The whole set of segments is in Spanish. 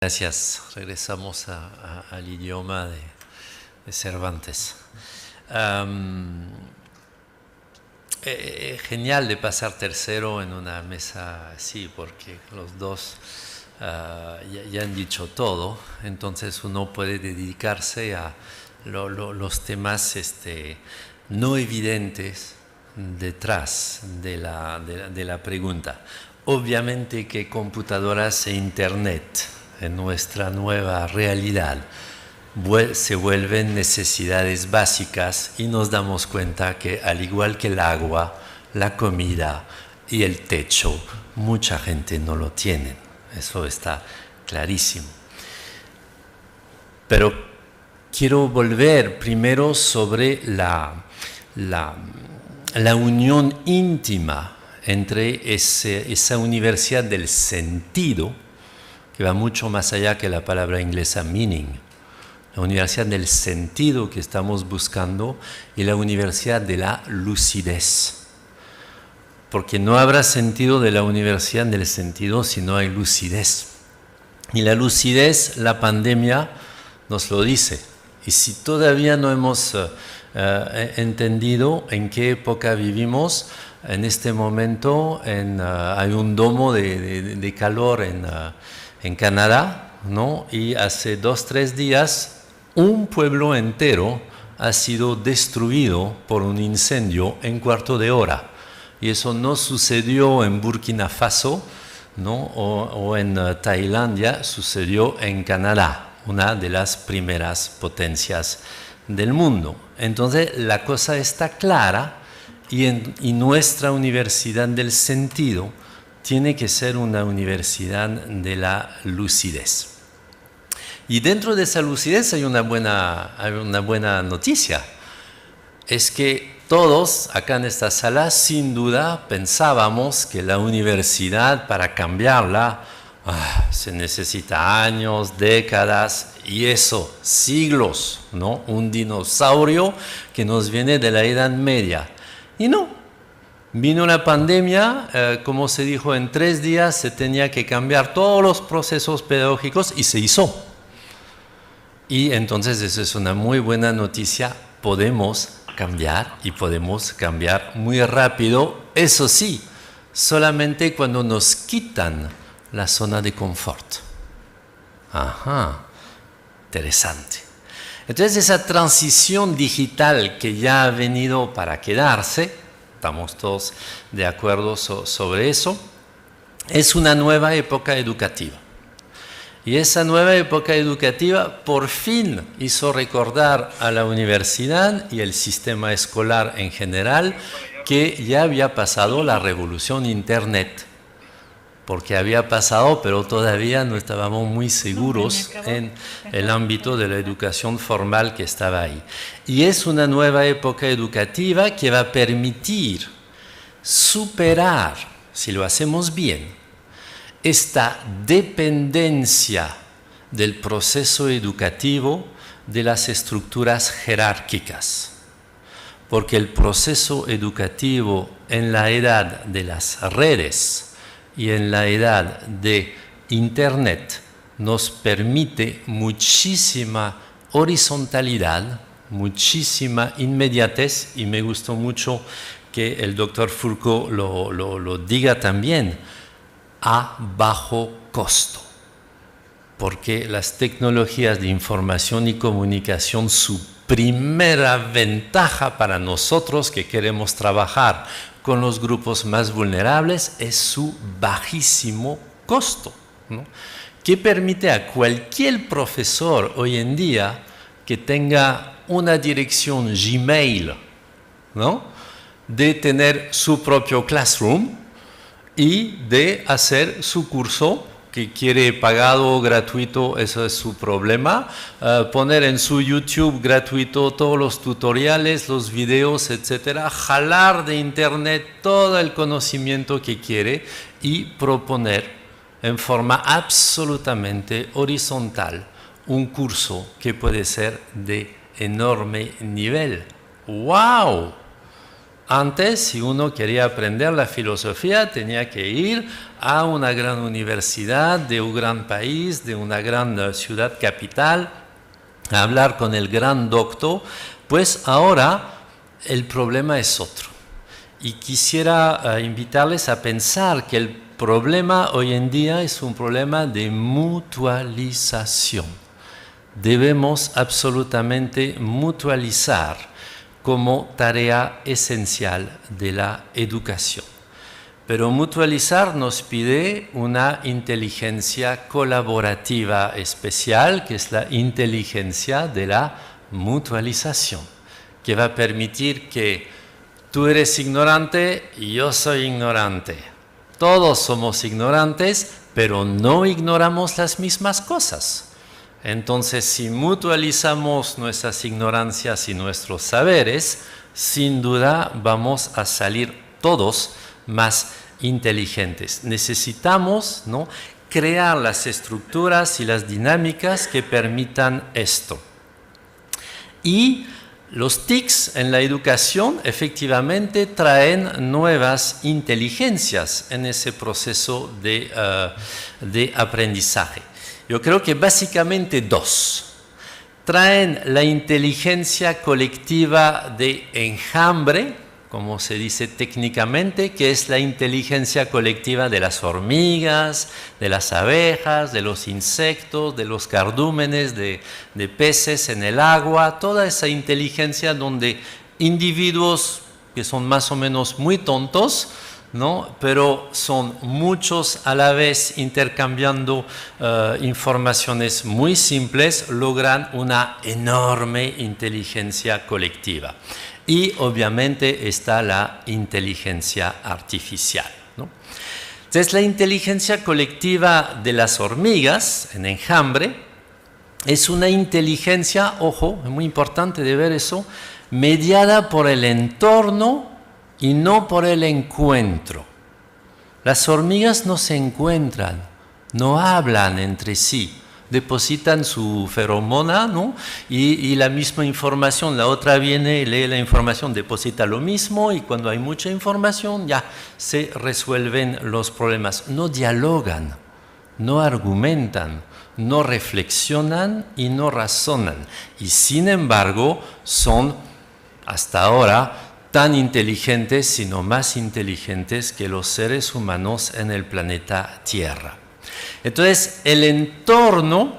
Gracias. Regresamos al idioma de Cervantes. Genial de pasar tercero en una mesa así, porque los dos ya han dicho todo, entonces uno puede dedicarse a los temas no evidentes detrás de la pregunta. Obviamente que computadoras e internet en nuestra nueva realidad se vuelven necesidades básicas y nos damos cuenta que al igual que el agua, la comida y el techo, mucha gente no lo tiene. Eso está clarísimo. Pero quiero volver primero sobre la unión íntima entre esa universidad del sentido, que va mucho más allá que la palabra inglesa meaning, la universidad del sentido que estamos buscando, y la universidad de la lucidez. Porque no habrá sentido de la universidad del sentido si no hay lucidez. Y la lucidez, la pandemia nos lo dice. Y si todavía no hemos entendido en qué época vivimos, en este momento hay un domo de calor en Canadá, ¿no? Y hace 2-3 días un pueblo entero ha sido destruido por un incendio en cuarto de hora. Y eso no sucedió en Burkina Faso, ¿no? o en Tailandia, sucedió en Canadá, una de las primeras potencias del mundo. Entonces la cosa está clara, y nuestra universidad del sentido tiene que ser una universidad de la lucidez. Y dentro de esa lucidez hay una buena noticia. Es que todos acá en esta sala, sin duda, pensábamos que la universidad, para cambiarla, se necesita años, décadas, y eso, siglos, ¿no? Un dinosaurio que nos viene de la Edad Media. Y no, vino la pandemia, como se dijo, en 3 días se tenía que cambiar todos los procesos pedagógicos y se hizo. Y entonces eso es una muy buena noticia, podemos cambiar y podemos cambiar muy rápido, eso sí, solamente cuando nos quitan la zona de confort. Ajá, interesante. Entonces esa transición digital que ya ha venido para quedarse, estamos todos de acuerdo sobre eso, es una nueva época educativa. Y esa nueva época educativa por fin hizo recordar a la universidad y el sistema escolar en general que ya había pasado la revolución Internet. Porque había pasado, pero todavía no estábamos muy seguros en el ámbito de la educación formal que estaba ahí. Y es una nueva época educativa que va a permitir superar, si lo hacemos bien, esta dependencia del proceso educativo de las estructuras jerárquicas. Porque el proceso educativo en la edad de las redes y en la edad de Internet nos permite muchísima horizontalidad, muchísima inmediatez, y me gustó mucho que el doctor Foucault lo diga también, a bajo costo. Porque las tecnologías de información y comunicación, su primera ventaja para nosotros que queremos trabajar con los grupos más vulnerables es su bajísimo costo, ¿no? Que permite a cualquier profesor hoy en día que tenga una dirección Gmail, ¿no? De tener su propio classroom y de hacer su curso, que quiere pagado o gratuito, eso es su problema, poner en su YouTube gratuito todos los tutoriales, los videos, etcétera, jalar de internet todo el conocimiento que quiere y proponer en forma absolutamente horizontal un curso que puede ser de enorme nivel. ¡Wow! Antes, si uno quería aprender la filosofía, tenía que ir a una gran universidad de un gran país, de una gran ciudad capital, a hablar con el gran doctor. Pues ahora el problema es otro. Y quisiera invitarles a pensar que el problema hoy en día es un problema de mutualización. Debemos absolutamente mutualizar como tarea esencial de la educación. Pero mutualizar nos pide una inteligencia colaborativa especial, que es la inteligencia de la mutualización, que va a permitir que tú eres ignorante y yo soy ignorante. Todos somos ignorantes, pero no ignoramos las mismas cosas. Entonces, si mutualizamos nuestras ignorancias y nuestros saberes, sin duda vamos a salir todos más inteligentes. Necesitamos, ¿no?, crear las estructuras y las dinámicas que permitan esto. Y los TICs en la educación efectivamente traen nuevas inteligencias en ese proceso de aprendizaje. Yo creo que básicamente dos. Traen la inteligencia colectiva de enjambre, como se dice técnicamente, que es la inteligencia colectiva de las hormigas, de las abejas, de los insectos, de los cardúmenes, de peces en el agua, toda esa inteligencia donde individuos que son más o menos muy tontos, ¿no?, pero son muchos a la vez intercambiando informaciones muy simples, logran una enorme inteligencia colectiva. Y obviamente está la inteligencia artificial, ¿no? Entonces, la inteligencia colectiva de las hormigas en enjambre es una inteligencia, ojo, es muy importante de ver eso, mediada por el entorno y no por el encuentro. Las hormigas no se encuentran, no hablan entre sí, depositan su feromona, ¿no?, y la misma información, la otra viene, lee la información, deposita lo mismo, y cuando hay mucha información ya se resuelven los problemas. No dialogan, no argumentan, no reflexionan y no razonan. Y sin embargo son hasta ahora tan inteligentes, sino más inteligentes que los seres humanos en el planeta Tierra. Entonces, el entorno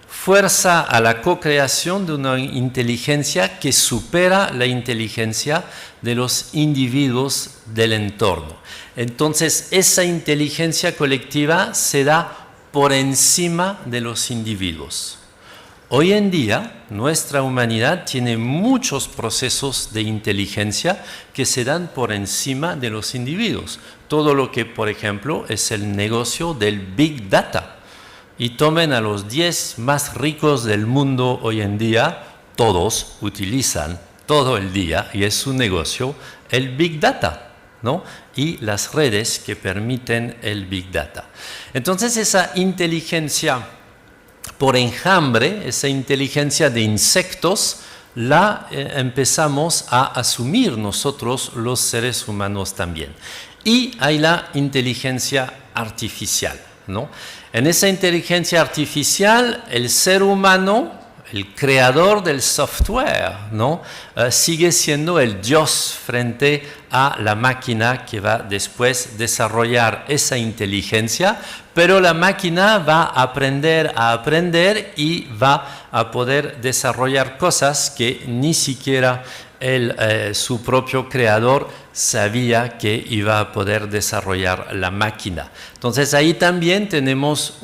fuerza a la co-creación de una inteligencia que supera la inteligencia de los individuos del entorno. Entonces, esa inteligencia colectiva se da por encima de los individuos. Hoy en día, nuestra humanidad tiene muchos procesos de inteligencia que se dan por encima de los individuos. Todo lo que, por ejemplo, es el negocio del Big Data. Y tomen a los 10 más ricos del mundo hoy en día, todos utilizan todo el día, y es su negocio, el Big Data, ¿no?, y las redes que permiten el Big Data. Entonces, esa inteligencia por enjambre, esa inteligencia de insectos, la empezamos a asumir nosotros los seres humanos también. Y hay la inteligencia artificial, ¿no? En esa inteligencia artificial, el ser humano, el creador del software, ¿no?, sigue siendo el Dios frente a la máquina que va después desarrollar esa inteligencia, pero la máquina va a aprender y va a poder desarrollar cosas que ni siquiera su propio creador sabía que iba a poder desarrollar la máquina. Entonces ahí también tenemos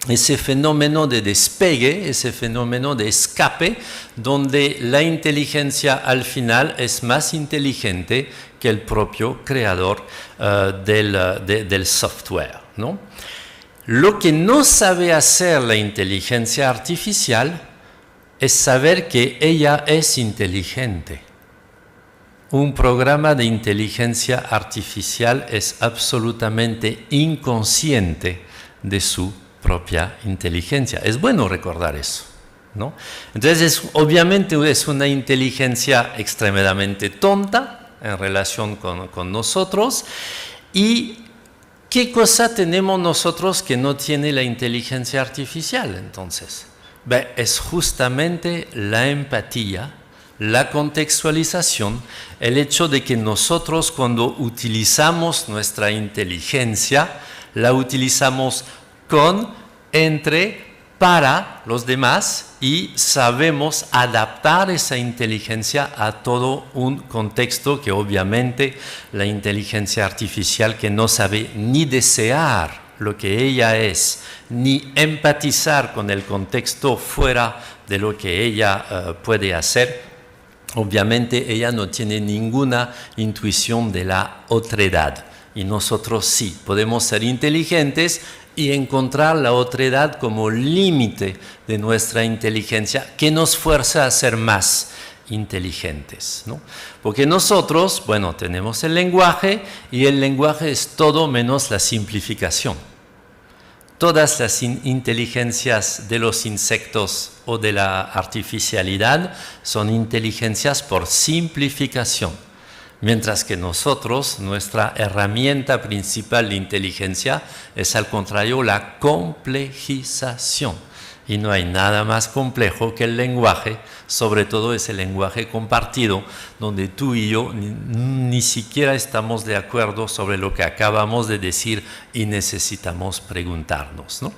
ese fenómeno de despegue, ese fenómeno de escape, donde la inteligencia al final es más inteligente que el propio creador del software, ¿no? Lo que no sabe hacer la inteligencia artificial es saber que ella es inteligente. Un programa de inteligencia artificial es absolutamente inconsciente de su propia inteligencia. Es bueno recordar eso, ¿no? Entonces, obviamente es una inteligencia extremadamente tonta en relación con nosotros. ¿Y qué cosa tenemos nosotros que no tiene la inteligencia artificial entonces? Es justamente la empatía, la contextualización, el hecho de que nosotros cuando utilizamos nuestra inteligencia, la utilizamos con, entre, para los demás y sabemos adaptar esa inteligencia a todo un contexto que obviamente la inteligencia artificial que no sabe ni desear lo que ella es, ni empatizar con el contexto fuera de lo que ella puede hacer, obviamente ella no tiene ninguna intuición de la otredad. Y nosotros sí, podemos ser inteligentes y encontrar la otredad como límite de nuestra inteligencia que nos fuerza a ser más inteligentes, ¿no? Porque nosotros, bueno, tenemos el lenguaje y el lenguaje es todo menos la simplificación. Todas las inteligencias de los insectos o de la artificialidad son inteligencias por simplificación. Mientras que nosotros, nuestra herramienta principal de inteligencia es al contrario la complejización. Y no hay nada más complejo que el lenguaje, sobre todo ese lenguaje compartido, donde tú y yo ni siquiera estamos de acuerdo sobre lo que acabamos de decir y necesitamos preguntarnos, ¿no?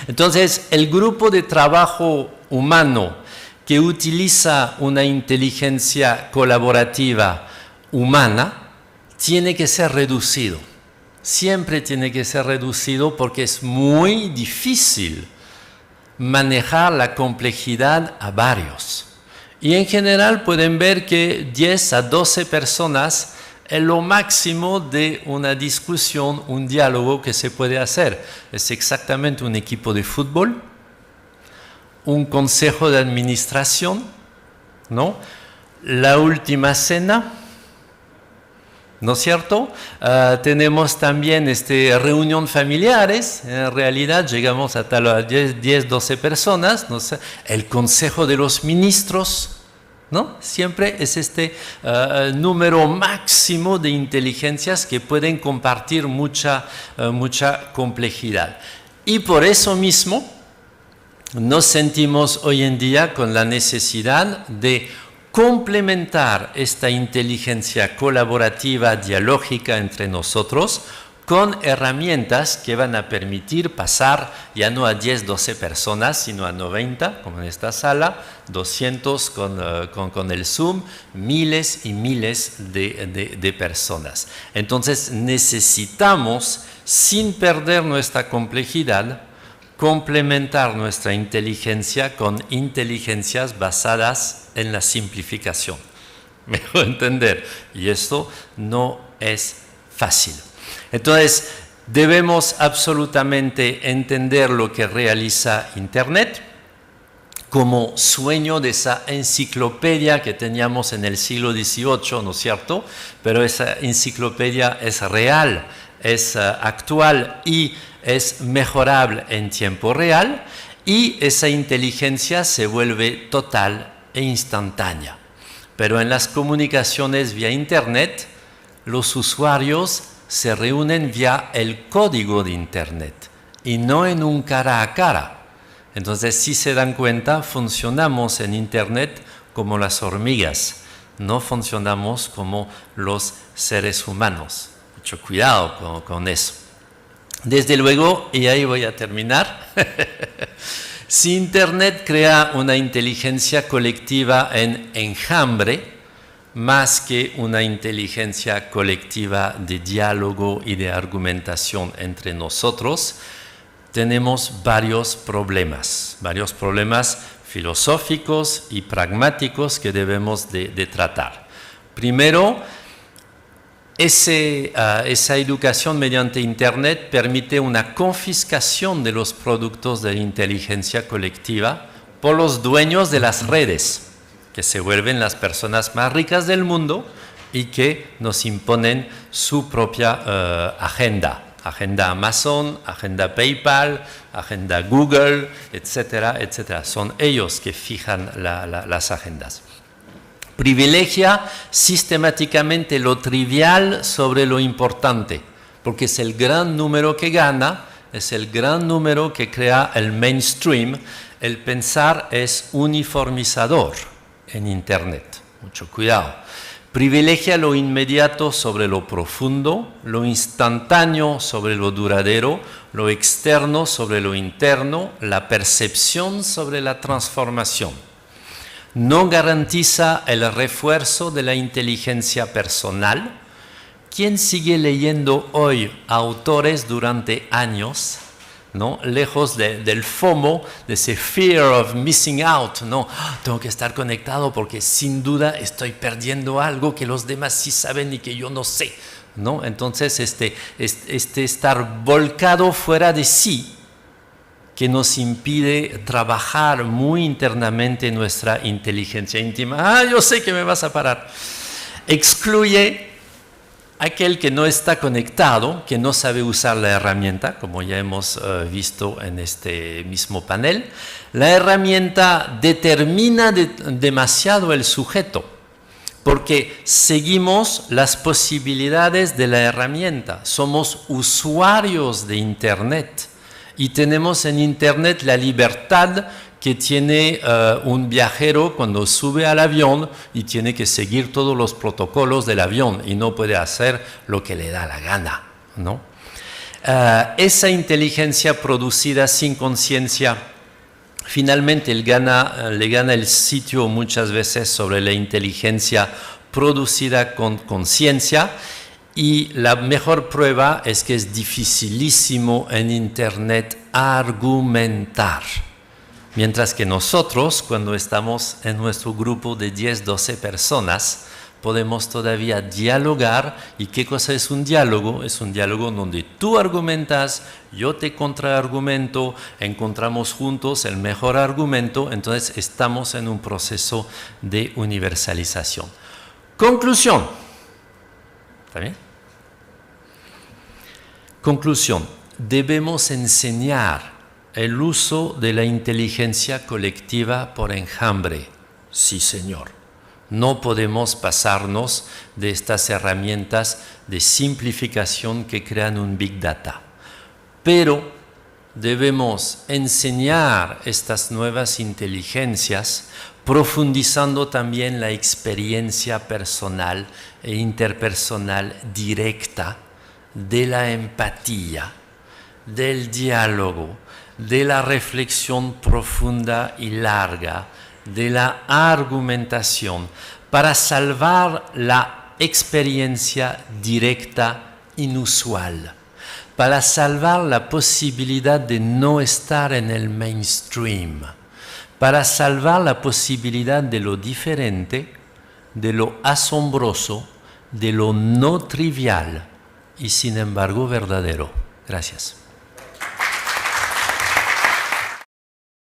Entonces, el grupo de trabajo humano que utiliza una inteligencia colaborativa humana tiene que ser reducido. Siempre tiene que ser reducido porque es muy difícil manejar la complejidad a varios. Y en general pueden ver que 10 a 12 personas es lo máximo de una discusión, un diálogo que se puede hacer. Es exactamente un equipo de fútbol, un consejo de administración, ¿no? La última cena, ¿no es cierto? Tenemos también reunión familiares, en realidad llegamos a tal 10, 12 personas, no sé, el consejo de los ministros, ¿no? Siempre es número máximo de inteligencias que pueden compartir mucha complejidad. Y por eso mismo nos sentimos hoy en día con la necesidad de complementar esta inteligencia colaborativa, dialógica entre nosotros, con herramientas que van a permitir pasar ya no a 10, 12 personas, sino a 90, como en esta sala, 200 con el Zoom, miles y miles de personas. Entonces necesitamos, sin perder nuestra complejidad, complementar nuestra inteligencia con inteligencias basadas en la simplificación. Me voy a entender. Y esto no es fácil. Entonces, debemos absolutamente entender lo que realiza Internet como sueño de esa enciclopedia que teníamos en el siglo XVIII, ¿no es cierto? Pero esa enciclopedia es real, es actual y es mejorable en tiempo real, y esa inteligencia se vuelve total e instantánea. Pero en las comunicaciones vía Internet, los usuarios se reúnen vía el código de Internet y no en un cara a cara. Entonces, si se dan cuenta, funcionamos en Internet como las hormigas, no funcionamos como los seres humanos. Mucho cuidado con eso. Desde luego, y ahí voy a terminar, si Internet crea una inteligencia colectiva en enjambre, más que una inteligencia colectiva de diálogo y de argumentación entre nosotros, tenemos varios problemas filosóficos y pragmáticos que debemos de tratar. Primero, esa educación mediante Internet permite una confiscación de los productos de la inteligencia colectiva por los dueños de las redes, que se vuelven las personas más ricas del mundo y que nos imponen su propia agenda agenda Amazon, agenda PayPal, agenda Google, etcétera, etcétera. Son ellos que fijan las agendas. Privilegia sistemáticamente lo trivial sobre lo importante, porque es el gran número que gana, es el gran número que crea el mainstream. El pensar es uniformizador en Internet. Mucho cuidado. Privilegia lo inmediato sobre lo profundo, lo instantáneo sobre lo duradero, lo externo sobre lo interno, la percepción sobre la transformación. No garantiza el refuerzo de la inteligencia personal. ¿Quién sigue leyendo hoy autores durante años, ¿no? Lejos del FOMO, de ese fear of missing out, ¿no? Tengo que estar conectado porque sin duda estoy perdiendo algo que los demás sí saben y que yo no sé, ¿no? Entonces, este estar volcado fuera de sí, que nos impide trabajar muy internamente nuestra inteligencia íntima. Yo sé que me vas a parar. Excluye aquel que no está conectado, que no sabe usar la herramienta, como ya hemos visto en este mismo panel. La herramienta determina demasiado el sujeto, porque seguimos las posibilidades de la herramienta. Somos usuarios de Internet y tenemos en Internet la libertad que tiene un viajero cuando sube al avión y tiene que seguir todos los protocolos del avión y no puede hacer lo que le da la gana, ¿no? Esa inteligencia producida sin conciencia, finalmente le gana el sitio muchas veces sobre la inteligencia producida con conciencia. Y la mejor prueba es que es dificilísimo en Internet argumentar. Mientras que nosotros, cuando estamos en nuestro grupo de 10, 12 personas, podemos todavía dialogar. ¿Y qué cosa es un diálogo? Es un diálogo donde tú argumentas, yo te contraargumento, encontramos juntos el mejor argumento. Entonces estamos en un proceso de universalización. Conclusión. ¿Está bien? Conclusión. Debemos enseñar el uso de la inteligencia colectiva por enjambre. Sí, señor. No podemos pasarnos de estas herramientas de simplificación que crean un Big Data. Pero debemos enseñar estas nuevas inteligencias profundizando también la experiencia personal e interpersonal directa de la empatía, del diálogo, de la reflexión profunda y larga, de la argumentación, para salvar la experiencia directa inusual, para salvar la posibilidad de no estar en el mainstream, para salvar la posibilidad de lo diferente, de lo asombroso, de lo no trivial y sin embargo verdadero. Gracias.